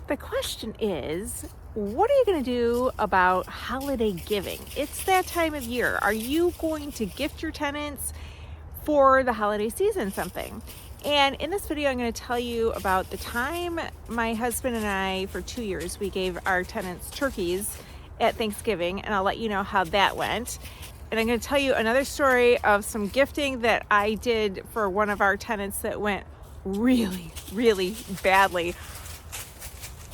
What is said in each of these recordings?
The question is, what are you going to do about holiday giving? It's that time of year. Are you going to gift your tenants for the holiday season something? And in this video, I'm going to tell you about the time my husband and I, for 2 years, we gave our tenants turkeys at Thanksgiving, and I'll let you know how that went. And I'm going to tell you another story of some gifting that I did for one of our tenants that went really, really badly.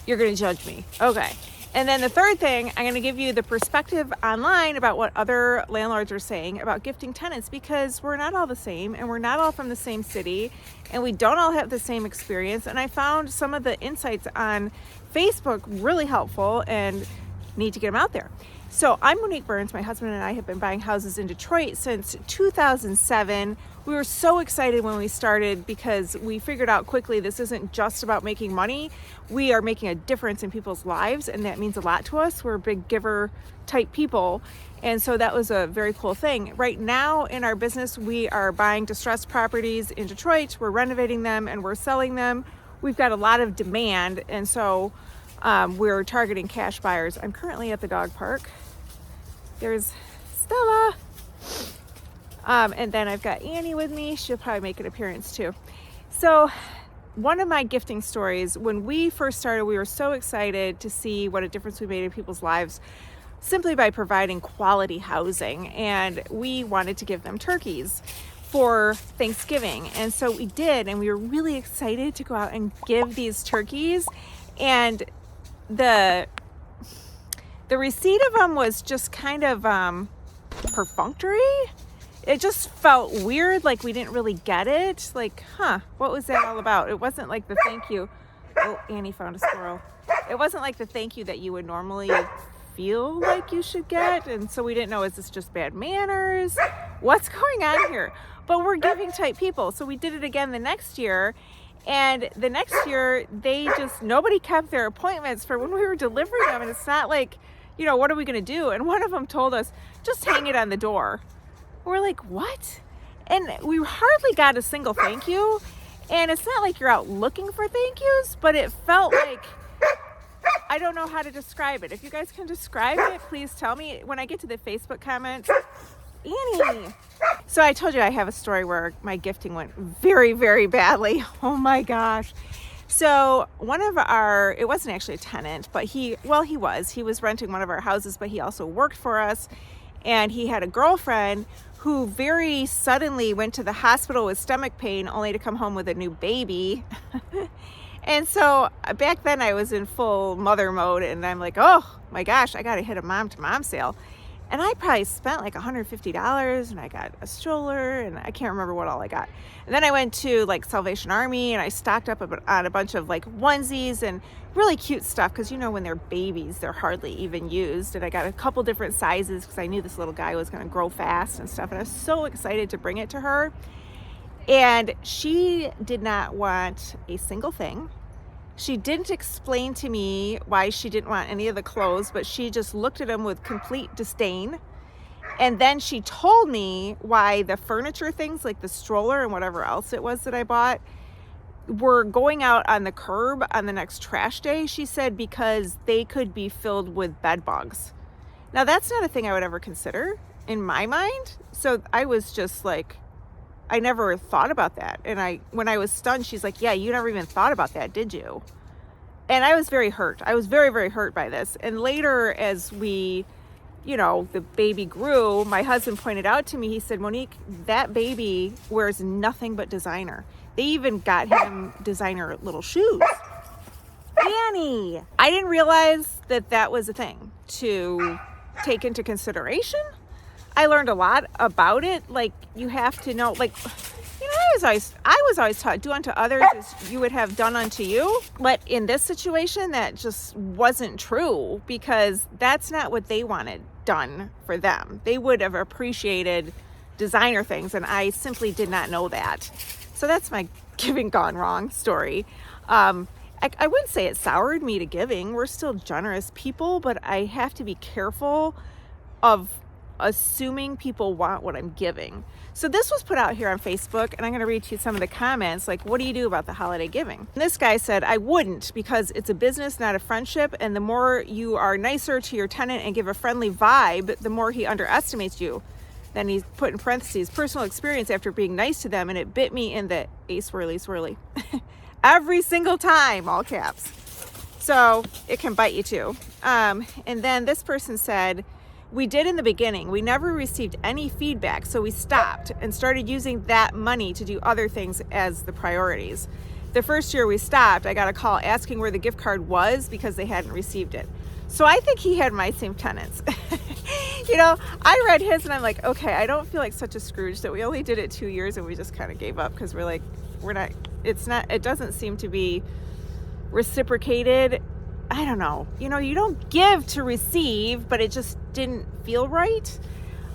You're going to judge me. Okay. And then the third thing, I'm going to give you the perspective online about what other landlords are saying about gifting tenants, because we're not all the same and we're not all from the same city and we don't all have the same experience. And I found some of the insights on Facebook really helpful and need to get them out there. So I'm Monique Burns. My husband and I have been buying houses in Detroit since 2007. We were so excited when we started because we figured out quickly this isn't just about making money. We are making a difference in people's lives, and that means a lot to us. We're big giver type people. And so that was a very cool thing. Right now in our business, we are buying distressed properties in Detroit. We're renovating them and we're selling them. We've got a lot of demand, and so we're targeting cash buyers. I'm currently at the dog park. There's Stella. And then I've got Annie with me. She'll probably make an appearance too. So one of my gifting stories, when we first started, we were so excited to see what a difference we made in people's lives simply by providing quality housing. And we wanted to give them turkeys for Thanksgiving. And so we did, and we were really excited to go out and give these turkeys. And the receipt of them was just kind of perfunctory. It just felt weird, like we didn't really get it. Like, what was that all about? It wasn't like the thank you. Oh, Annie found a squirrel. It wasn't like the thank you that you would normally feel like you should get. And so we didn't know, is this just bad manners? What's going on here? But we're giving type people. So we did it again the next year. And the next year, nobody kept their appointments for when we were delivering them. And it's not like, what are we going to do? And one of them told us, just hang it on the door. We're like, what? And we hardly got a single thank you. And it's not like you're out looking for thank yous, but it felt like, I don't know how to describe it. If you guys can describe it, please tell me. When I get to the Facebook comments, Annie. So I told you I have a story where my gifting went very, very badly. Oh my gosh. So it wasn't actually a tenant, but he was renting one of our houses, but he also worked for us. And he had a girlfriend who very suddenly went to the hospital with stomach pain only to come home with a new baby. And so back then I was in full mother mode, and I'm like, oh my gosh, I got to hit a mom to mom sale. And I probably spent like $150, and I got a stroller, and I can't remember what all I got. And then I went to like Salvation Army, and I stocked up on a bunch of like onesies and really cute stuff, because when they're babies, they're hardly even used. And I got a couple different sizes because I knew this little guy was going to grow fast and stuff. And I was so excited to bring it to her. And she did not want a single thing. She didn't explain to me why she didn't want any of the clothes, but she just looked at them with complete disdain. And then she told me why the furniture things, like the stroller and whatever else it was that I bought, were going out on the curb on the next trash day. She said because they could be filled with bed bugs. Now that's not a thing I would ever consider in my mind. So I was just like, I never thought about that. And when I was stunned, she's like, yeah, you never even thought about that, did you? And I was very hurt. I was very, very hurt by this. And later, as the baby grew, my husband pointed out to me, he said, Monique, that baby wears nothing but designer. They even got him designer little shoes. Annie! I didn't realize that was a thing to take into consideration. I learned a lot about it. Like, you have to know, I was always taught, do unto others as you would have done unto you. But in this situation, that just wasn't true, because that's not what they wanted done for them. They would have appreciated designer things, and I simply did not know that. So that's my giving gone wrong story. I wouldn't say it soured me to giving. We're still generous people, but I have to be careful of assuming people want what I'm giving. So this was put out here on Facebook, and I'm going to read to you some of the comments, like, what do you do about the holiday giving? And this guy said, I wouldn't, because it's a business, not a friendship, and the more you are nicer to your tenant and give a friendly vibe, the more he underestimates you. Then he put in parentheses, personal experience after being nice to them, and it bit me in the a swirly swirly. Every single time, all caps. So it can bite you too. And then this person said, we did in the beginning. We never received any feedback, so we stopped and started using that money to do other things as the priorities. The first year we stopped, I got a call asking where the gift card was because they hadn't received it. So I think he had my same tenants. You know, I read his and I'm like, okay, I don't feel like such a Scrooge that we only did it 2 years and we just kind of gave up because we're like, it doesn't seem to be reciprocated. I don't know. You know, you don't give to receive, but it just didn't feel right.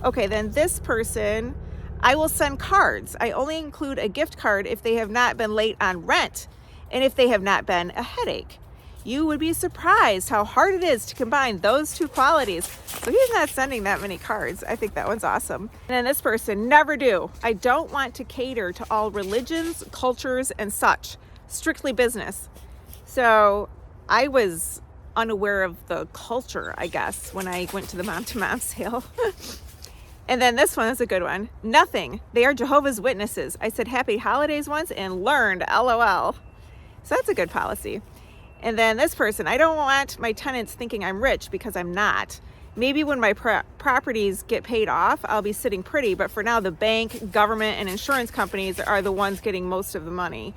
Okay, then this person, I will send cards. I only include a gift card if they have not been late on rent and if they have not been a headache. You would be surprised how hard it is to combine those two qualities. So he's not sending that many cards. I think that one's awesome. And then this person, never do. I don't want to cater to all religions, cultures, and such. Strictly business. So I was unaware of the culture, I guess, when I went to the mom-to-mom sale. And then this one is a good one. Nothing. They are Jehovah's Witnesses. I said happy holidays once and learned, LOL. So that's a good policy. And then this person, I don't want my tenants thinking I'm rich because I'm not. Maybe when my properties get paid off, I'll be sitting pretty, but for now the bank, government, and insurance companies are the ones getting most of the money.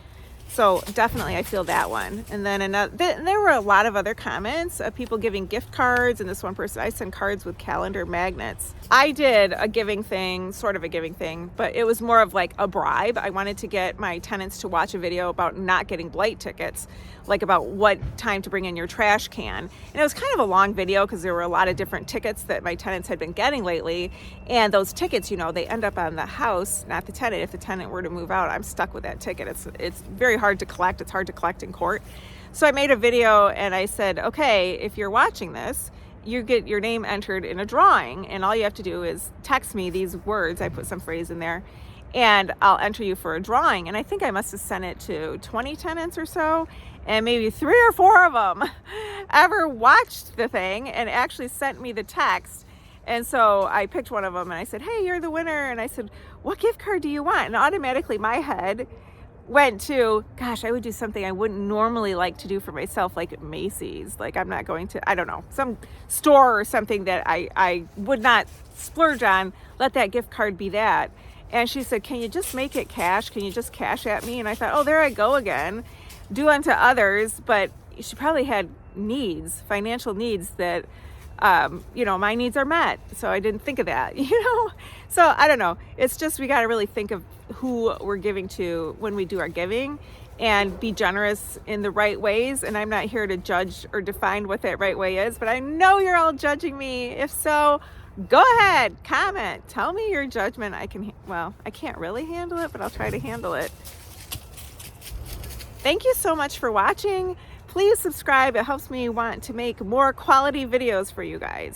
So definitely I feel that one. And then there were a lot of other comments of people giving gift cards, and this one person, I send cards with calendar magnets. I did a giving thing, sort of a giving thing, but it was more of like a bribe. I wanted to get my tenants to watch a video about not getting blight tickets, like about what time to bring in your trash can. And it was kind of a long video because there were a lot of different tickets that my tenants had been getting lately. And those tickets, you know, they end up on the house, not the tenant. If the tenant were to move out, I'm stuck with that ticket. It's very hard to collect. It's hard to collect in court. So I made a video and I said, okay, if you're watching this, you get your name entered in a drawing, and all you have to do is text me these words. I put some phrase in there, and I'll enter you for a drawing. And I think I must have sent it to 20 tenants or so, and maybe 3 or 4 of them ever watched the thing and actually sent me the text. And so I picked one of them and I said, hey, you're the winner. And I said, what gift card do you want? And automatically my head went to, gosh, I would do something I wouldn't normally like to do for myself, like at Macy's. Like I'm not going to, I don't know, some store or something that I would not splurge on. Let that gift card be that. And she said, can you just make it cash? Can you just cash at me? And I thought, oh, there I go again. Do unto others. But she probably had needs, financial needs that, you know, my needs are met. So I didn't think of that, you know? So I don't know. It's just, we got to really think of who we're giving to when we do our giving and be generous in the right ways. And I'm not here to judge or define what that right way is, but I know you're all judging me. If so, go ahead, comment, tell me your judgment. I can't really handle it, but I'll try to handle it. Thank you so much for watching. Please subscribe. It helps me want to make more quality videos for you guys.